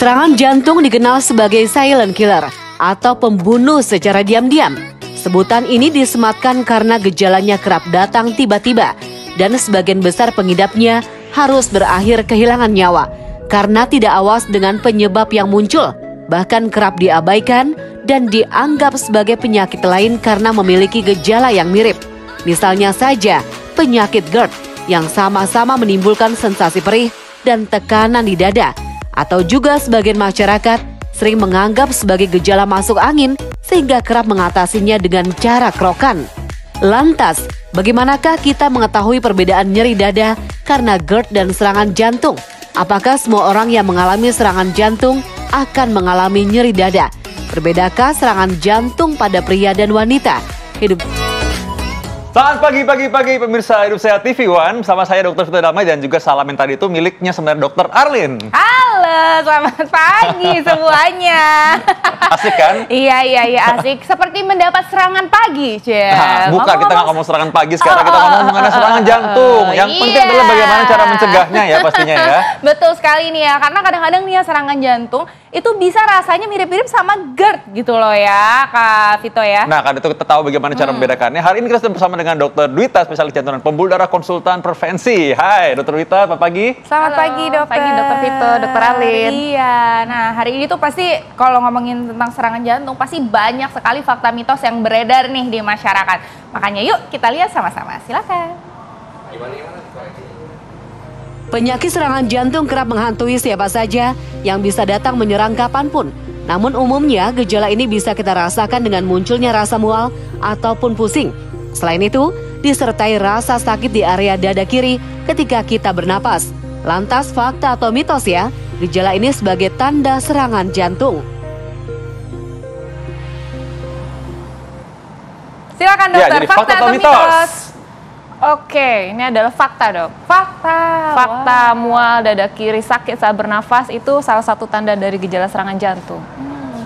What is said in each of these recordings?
Serangan jantung dikenal sebagai silent killer atau pembunuh secara diam-diam. Sebutan ini disematkan karena gejalanya kerap datang tiba-tiba dan sebagian besar pengidapnya harus berakhir kehilangan nyawa karena tidak awas dengan penyebab yang muncul, bahkan kerap diabaikan dan dianggap sebagai penyakit lain karena memiliki gejala yang mirip. Misalnya saja penyakit GERD yang sama-sama menimbulkan sensasi perih dan tekanan di dada, atau juga sebagian masyarakat sering menganggap sebagai gejala masuk angin sehingga kerap mengatasinya dengan cara kerokan. Lantas, bagaimanakah kita mengetahui perbedaan nyeri dada karena GERD dan serangan jantung? Apakah semua orang yang mengalami serangan jantung akan mengalami nyeri dada? Berbedakah serangan jantung pada pria dan wanita? Selamat pagi pemirsa Hidup Sehat TV One. Bersama saya Dr. Vito Damai dan juga salam yang tadi itu miliknya sebenarnya Dr. Arlin. Halo, selamat pagi semuanya. Asik kan? Iya asik. Seperti mendapat serangan pagi, Cel. Nah, bukan, kita nggak ngomong serangan pagi sekarang, kita ngomong mengenai serangan jantung. Yang penting adalah bagaimana cara mencegahnya ya pastinya ya. Betul sekali nih ya, karena kadang-kadang nih ya serangan jantung itu bisa rasanya mirip-mirip sama GERD gitu loh ya, Kak Vito ya. Nah, kan itu kita tahu bagaimana cara membedakannya. Hari ini kita sudah bersama dengan Dr. Dwita, spesialis jantung dan pembuluh darah, konsultan prevensi. Hai, Dr. Dwita, selamat pagi. Selamat pagi, Dokter. Pagi, Dr. Vito, Dr. Arlin. Iya, nah hari ini tuh pasti kalau ngomongin tentang serangan jantung pasti banyak sekali fakta mitos yang beredar nih di masyarakat. Makanya yuk kita lihat sama-sama. Silakan. Penyakit serangan jantung kerap menghantui siapa saja yang bisa datang menyerang kapanpun. Namun umumnya gejala ini bisa kita rasakan dengan munculnya rasa mual ataupun pusing. Selain itu, disertai rasa sakit di area dada kiri ketika kita bernapas. Lantas fakta atau mitos ya, gejala ini sebagai tanda serangan jantung. Silakan dokter, Ya, jadi fakta atau mitos? Oke, ini adalah fakta, Dok. Fakta Mual dada kiri sakit saat bernafas itu salah satu tanda dari gejala serangan jantung.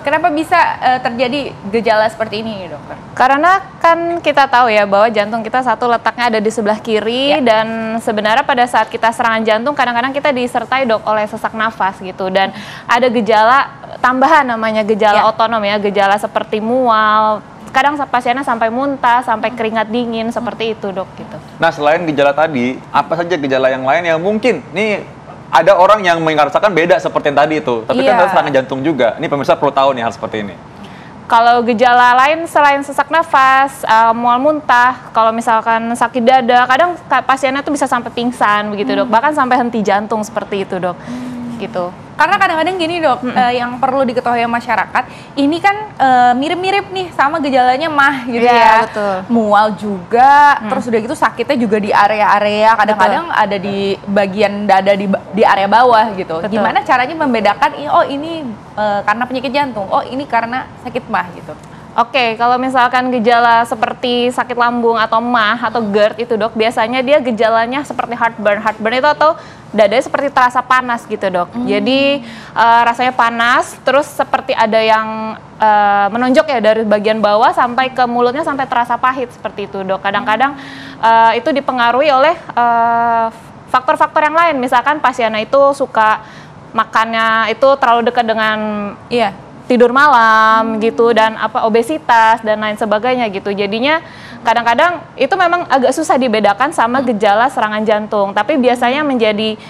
Kenapa bisa terjadi gejala seperti ini, dokter? Karena kan kita tahu ya bahwa jantung kita satu letaknya ada di sebelah kiri dan sebenarnya pada saat kita serangan jantung kadang-kadang kita disertai dok oleh sesak nafas gitu dan ada gejala tambahan namanya gejala otonom ya, gejala seperti mual. Kadang pasiennya sampai muntah, sampai keringat dingin seperti itu dok gitu. Nah, selain gejala tadi, apa saja gejala yang lain yang mungkin nih ada orang yang merasakan beda seperti yang tadi itu, tapi kan ada serangan jantung juga. Ini pemirsa perlu tahu nih hal seperti ini. Kalau gejala lain selain sesak nafas, mual muntah, kalau misalkan sakit dada, kadang pasiennya tuh bisa sampai pingsan begitu dok, bahkan sampai henti jantung seperti itu dok, gitu. Karena kadang-kadang gini dok, yang perlu diketahui masyarakat, ini kan mirip-mirip nih sama gejalanya mah gitu ya. Betul. Mual juga, terus udah gitu sakitnya juga di area-area, kadang-kadang ada di bagian dada di area bawah gitu. Betul. Gimana caranya membedakan, oh ini karena penyakit jantung, oh ini karena sakit mah gitu. Oke, kalau misalkan gejala seperti sakit lambung atau mah atau GERD itu dok, biasanya dia gejalanya seperti heartburn. Heartburn itu atau dadanya seperti terasa panas gitu dok. Jadi rasanya panas, terus seperti ada yang menonjok ya dari bagian bawah sampai ke mulutnya sampai terasa pahit seperti itu dok. Kadang-kadang itu dipengaruhi oleh faktor-faktor yang lain. Misalkan pasiennya itu suka makannya itu terlalu dekat dengan tidur malam gitu dan obesitas dan lain sebagainya gitu. Jadinya kadang-kadang itu memang agak susah dibedakan sama gejala serangan jantung. Tapi biasanya menjadi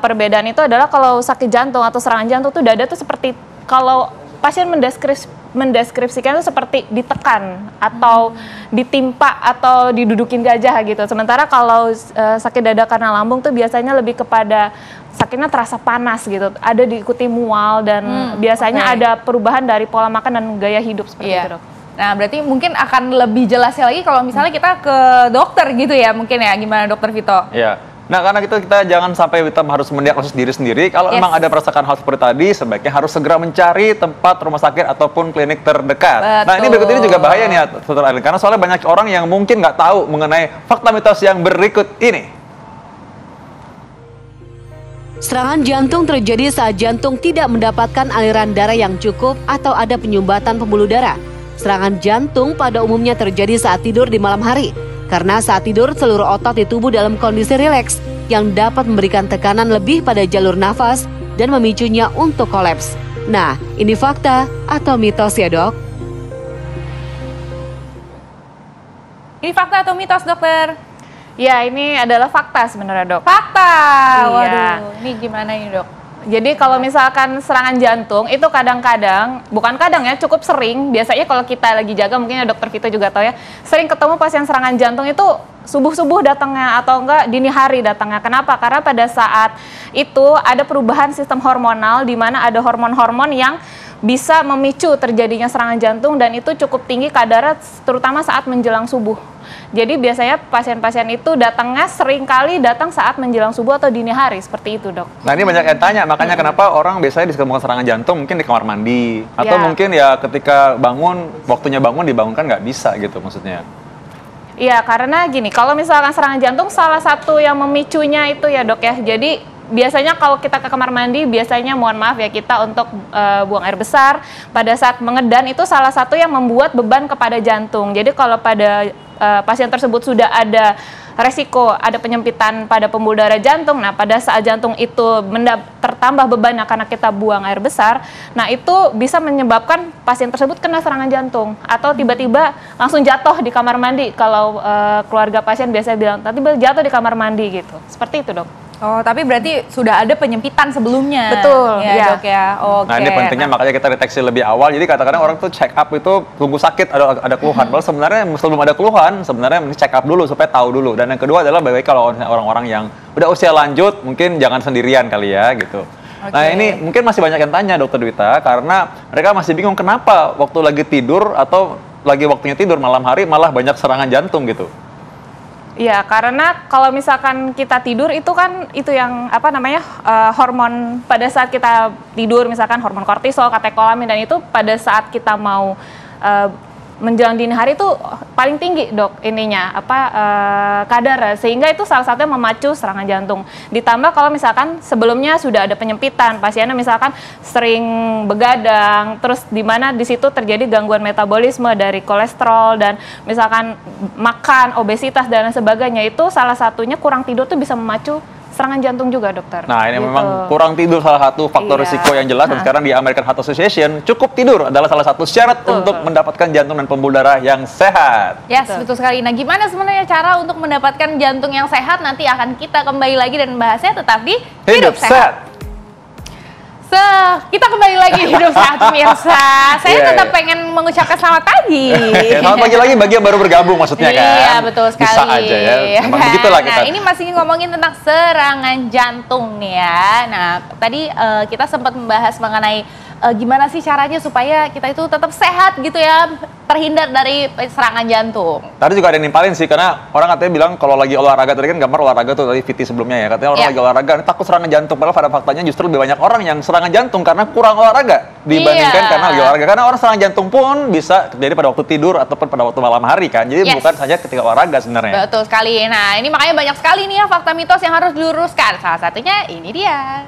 perbedaan itu adalah kalau sakit jantung atau serangan jantung tuh dada tuh seperti kalau pasien mendeskripsikan itu seperti ditekan atau ditimpa atau didudukin gajah gitu. Sementara kalau sakit dada karena lambung tuh biasanya lebih kepada sakitnya terasa panas gitu, ada diikuti mual dan biasanya ada perubahan dari pola makan dan gaya hidup seperti itu dok. Nah berarti mungkin akan lebih jelasnya lagi kalau misalnya kita ke dokter gitu ya mungkin ya, gimana dokter Vito? Iya. Nah karena kita jangan sampai kita harus mendiagnosis diri sendiri. Kalau memang ada merasakan hal seperti tadi, sebaiknya harus segera mencari tempat rumah sakit ataupun klinik terdekat. Betul. Nah ini berikut ini juga bahaya nih Dr. Arlin, karena soalnya banyak orang yang mungkin nggak tahu mengenai fakta mitos yang berikut ini. Serangan jantung terjadi saat jantung tidak mendapatkan aliran darah yang cukup atau ada penyumbatan pembuluh darah. Serangan jantung pada umumnya terjadi saat tidur di malam hari. Karena saat tidur seluruh otot di tubuh dalam kondisi rileks yang dapat memberikan tekanan lebih pada jalur nafas dan memicunya untuk kolaps. Nah, ini fakta atau mitos ya dok? Ini fakta atau mitos, dokter? Ya, ini adalah fakta sebenarnya, Dok. Fakta. Iya. Waduh, ini gimana ini, Dok? Jadi kalau misalkan serangan jantung itu kadang-kadang, bukan kadang ya, cukup sering. Biasanya kalau kita lagi jaga, mungkin ya Dokter Vito juga tahu ya, sering ketemu pasien serangan jantung itu subuh-subuh datangnya atau enggak dini hari datangnya. Kenapa? Karena pada saat itu ada perubahan sistem hormonal di mana ada hormon-hormon yang bisa memicu terjadinya serangan jantung dan itu cukup tinggi kadarnya terutama saat menjelang subuh. Jadi biasanya pasien-pasien itu datangnya sering kali datang saat menjelang subuh atau dini hari, seperti itu dok. Nah ini banyak yang tanya, makanya kenapa orang biasanya diketemukan serangan jantung mungkin di kamar mandi. Atau mungkin ya ketika bangun, waktunya bangun dibangunkan nggak bisa gitu maksudnya. Iya, karena gini, kalau misalkan serangan jantung salah satu yang memicunya itu ya dok ya, jadi biasanya kalau kita ke kamar mandi, biasanya mohon maaf ya kita untuk buang air besar, pada saat mengedan itu salah satu yang membuat beban kepada jantung. Jadi kalau pada pasien tersebut sudah ada resiko ada penyempitan pada pembuluh darah jantung. Nah, pada saat jantung itu tertambah bebannya karena kita buang air besar, nah itu bisa menyebabkan pasien tersebut kena serangan jantung atau tiba-tiba langsung jatuh di kamar mandi. Kalau keluarga pasien biasanya bilang, tiba-tiba jatuh di kamar mandi gitu. Seperti itu, dok. Oh, tapi berarti sudah ada penyempitan sebelumnya. Betul, ya, dok ya. Oke. Nah, ini pentingnya makanya kita deteksi lebih awal. Jadi kadang-kadang orang tuh check up itu tunggu sakit ada keluhan. Padahal sebenarnya sebelum ada keluhan, sebenarnya mesti check up dulu supaya tahu dulu. Dan yang kedua adalah baik kalau orang-orang yang udah usia lanjut, mungkin jangan sendirian kali ya gitu. Okay. Nah, ini mungkin masih banyak yang tanya Dokter Dwita karena mereka masih bingung kenapa waktu lagi tidur atau lagi waktunya tidur malam hari malah banyak serangan jantung gitu. Iya, karena kalau misalkan kita tidur itu kan itu yang apa namanya hormon pada saat kita tidur, misalkan hormon kortisol, katekolamin, dan itu pada saat kita mau menjelang dini hari itu paling tinggi dok ininya kadar, sehingga itu salah satunya memacu serangan jantung. Ditambah kalau misalkan sebelumnya sudah ada penyempitan, pasiennya misalkan sering begadang, terus di mana di situ terjadi gangguan metabolisme dari kolesterol dan misalkan makan, obesitas dan sebagainya, itu salah satunya kurang tidur tuh bisa memacu serangan jantung juga, dokter. Nah, ini gitu. memang kurang tidur salah satu faktor risiko yang jelas. Dan sekarang di American Heart Association, cukup tidur adalah salah satu syarat untuk mendapatkan jantung dan pembuluh darah yang sehat. Yes, betul sekali. Nah, gimana sebenarnya cara untuk mendapatkan jantung yang sehat? Nanti akan kita kembali lagi dan bahasnya tetap di Hidup Sehat. Kita kembali lagi Hidup Sehat, pemirsa. Saya tetap pengen mengucapkan selamat pagi. Selamat pagi lagi bagi yang baru bergabung maksudnya kan. Iya, betul sekali. Bisa aja ya. Memang begitulah kita. Nah, ini masih ngomongin tentang serangan jantung nih ya. Nah, tadi kita sempat membahas mengenai gimana sih caranya supaya kita itu tetap sehat gitu ya, terhindar dari serangan jantung. Tadi juga ada yang nimpalin sih, karena orang katanya bilang kalau lagi olahraga, tadi kan gambar olahraga tuh tadi VT sebelumnya ya, katanya orang lagi olahraga takut serangan jantung, padahal pada faktanya justru lebih banyak orang yang serangan jantung karena kurang olahraga dibandingkan karena lagi olahraga. Karena orang serangan jantung pun bisa terjadi pada waktu tidur ataupun pada waktu malam hari kan, jadi bukan saja ketika olahraga sebenarnya. Betul sekali. Nah, ini makanya banyak sekali nih ya fakta mitos yang harus diluruskan. Salah satunya ini dia.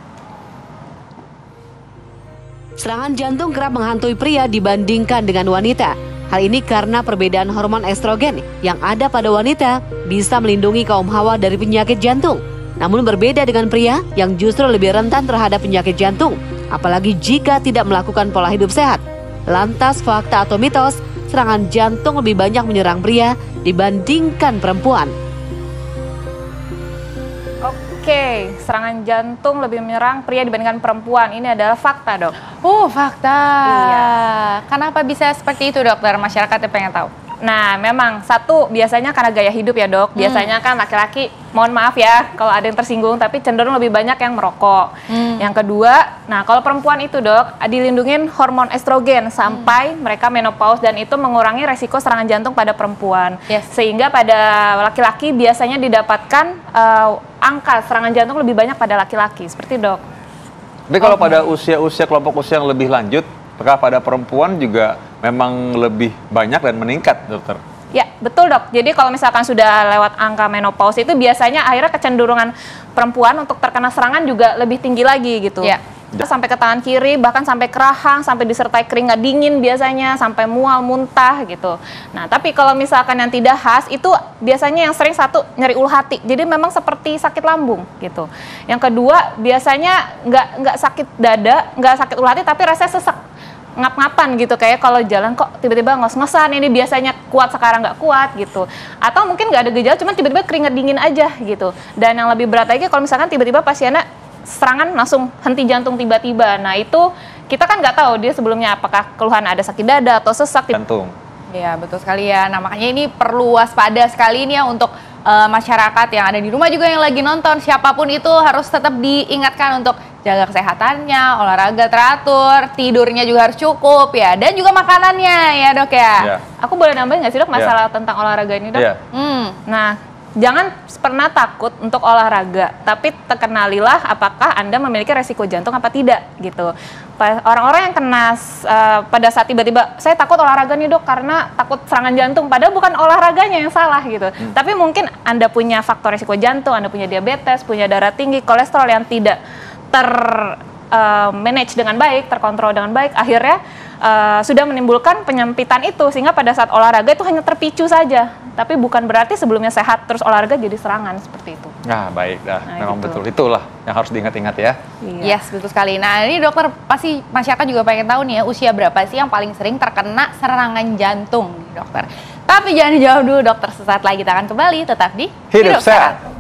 Serangan jantung kerap menghantui pria dibandingkan dengan wanita. Hal ini karena perbedaan hormon estrogen yang ada pada wanita bisa melindungi kaum hawa dari penyakit jantung. Namun berbeda dengan pria yang justru lebih rentan terhadap penyakit jantung, apalagi jika tidak melakukan pola hidup sehat. Lantas fakta atau mitos, serangan jantung lebih banyak menyerang pria dibandingkan perempuan. Oke, serangan jantung lebih menyerang pria dibandingkan perempuan. Ini adalah fakta, dok. Fakta. Iya. Kenapa bisa seperti itu, dokter? Masyarakatnya pengen tahu. Nah, memang satu biasanya karena gaya hidup ya, dok. Biasanya kan laki-laki, mohon maaf ya kalau ada yang tersinggung, tapi cenderung lebih banyak yang merokok. Yang kedua, nah kalau perempuan itu, dok, dilindungin hormon estrogen sampai mereka menopause, dan itu mengurangi resiko serangan jantung pada perempuan. Sehingga pada laki-laki biasanya didapatkan angka serangan jantung lebih banyak pada laki-laki, seperti dok. Tapi kalau pada usia-usia kelompok usia yang lebih lanjut, apakah pada perempuan juga memang lebih banyak dan meningkat, dokter? Ya, betul dok. Jadi kalau misalkan sudah lewat angka menopause itu biasanya akhirnya kecenderungan perempuan untuk terkena serangan juga lebih tinggi lagi gitu. Sampai ke tangan kiri, bahkan sampai ke rahang, sampai disertai keringat dingin biasanya, sampai mual, muntah gitu. Nah, tapi kalau misalkan yang tidak khas, itu biasanya yang sering satu, nyeri ulu hati. Jadi memang seperti sakit lambung gitu. Yang kedua, biasanya nggak sakit dada, nggak sakit ulu hati, tapi rasanya sesak. Ngap-ngapan gitu, kayak kalau jalan kok tiba-tiba ngos-ngosan, ini biasanya kuat sekarang nggak kuat gitu, atau mungkin nggak ada gejala cuman tiba-tiba keringat dingin aja gitu. Dan yang lebih berat lagi kalau misalkan tiba-tiba pasiennya serangan langsung henti jantung tiba-tiba, nah itu kita kan nggak tahu dia sebelumnya apakah keluhan ada sakit dada atau sesak jantung. Iya betul sekali ya, nah makanya ini perlu waspada sekali nih ya untuk masyarakat yang ada di rumah juga yang lagi nonton, siapapun itu harus tetap diingatkan untuk jaga kesehatannya, olahraga teratur, tidurnya juga harus cukup ya, dan juga makanannya ya dok ya. Yeah. Aku boleh nambahin nggak sih dok masalah tentang olahraga ini dok? Yeah. Nah, jangan pernah takut untuk olahraga, tapi kenalilah apakah Anda memiliki resiko jantung apa tidak gitu. Orang-orang yang kena pada saat tiba-tiba, saya takut olahraga nih dok karena takut serangan jantung, padahal bukan olahraganya yang salah gitu. Tapi mungkin Anda punya faktor resiko jantung, Anda punya diabetes, punya darah tinggi, kolesterol yang tidak manage dengan baik, terkontrol dengan baik, akhirnya sudah menimbulkan penyempitan itu, sehingga pada saat olahraga itu hanya terpicu saja, tapi bukan berarti sebelumnya sehat terus olahraga jadi serangan seperti itu. Nah baik, memang gitu. betul, itulah yang harus diingat-ingat ya. Iya. Yes, betul sekali. Nah ini dokter, pasti masyarakat juga pengen tahu nih ya, usia berapa sih yang paling sering terkena serangan jantung dokter. Tapi jangan dijawab dulu dokter, sesaat lagi kita akan kembali, tetap di Hidup Sehat.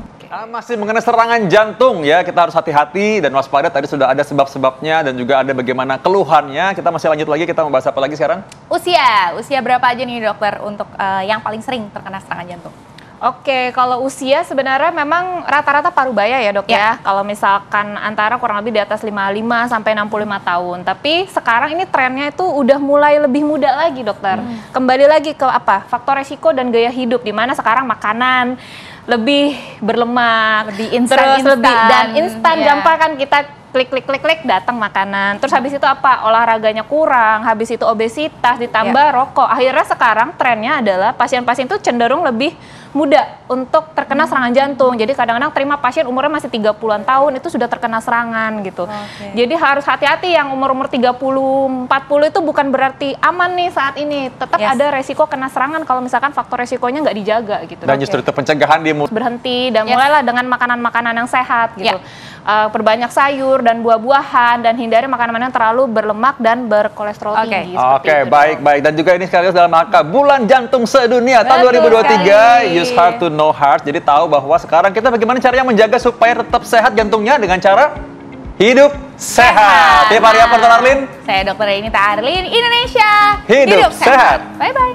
Masih mengenai serangan jantung ya, kita harus hati-hati dan waspada. Tadi sudah ada sebab-sebabnya dan juga ada bagaimana keluhannya. Kita masih lanjut lagi, kita membahas apa lagi sekarang? Usia berapa aja nih dokter untuk yang paling sering terkena serangan jantung? Oke, kalau usia sebenarnya memang rata-rata parubaya ya dok ya. Kalau misalkan antara kurang lebih di atas 55 sampai 65 tahun. Tapi sekarang ini trennya itu udah mulai lebih muda lagi dokter. Kembali lagi ke apa? Faktor resiko dan gaya hidup, di mana sekarang makanan lebih berlemak, lebih instan, terus lebih dan instan, ya. gampang kan kita klik datang makanan. Terus habis itu apa? Olahraganya kurang, habis itu obesitas ditambah rokok. Akhirnya sekarang trennya adalah pasien-pasien itu cenderung lebih muda untuk terkena serangan jantung. Jadi kadang-kadang terima pasien umurnya masih 30-an tahun itu sudah terkena serangan gitu. Jadi harus hati-hati yang umur-umur 30, 40 itu bukan berarti aman nih saat ini. Tetap ada resiko kena serangan kalau misalkan faktor resikonya nggak dijaga gitu. Dan justru itu pencegahan di berhenti dan mulailah dengan makanan-makanan yang sehat gitu. Perbanyak sayur dan buah-buahan dan hindari makanan-makanan yang terlalu berlemak dan berkolesterol tinggi. Oke, baik. Dan juga ini sekaligus dalam rangka Bulan Jantung Sedunia tahun 2023. Use Heart to Know Heart. Jadi tahu bahwa sekarang kita bagaimana caranya menjaga supaya tetap sehat jantungnya dengan cara hidup sehat. Ya, variator Arlin. Saya Dr. Renita Arlin, Indonesia. Hidup sehat. Bye-bye.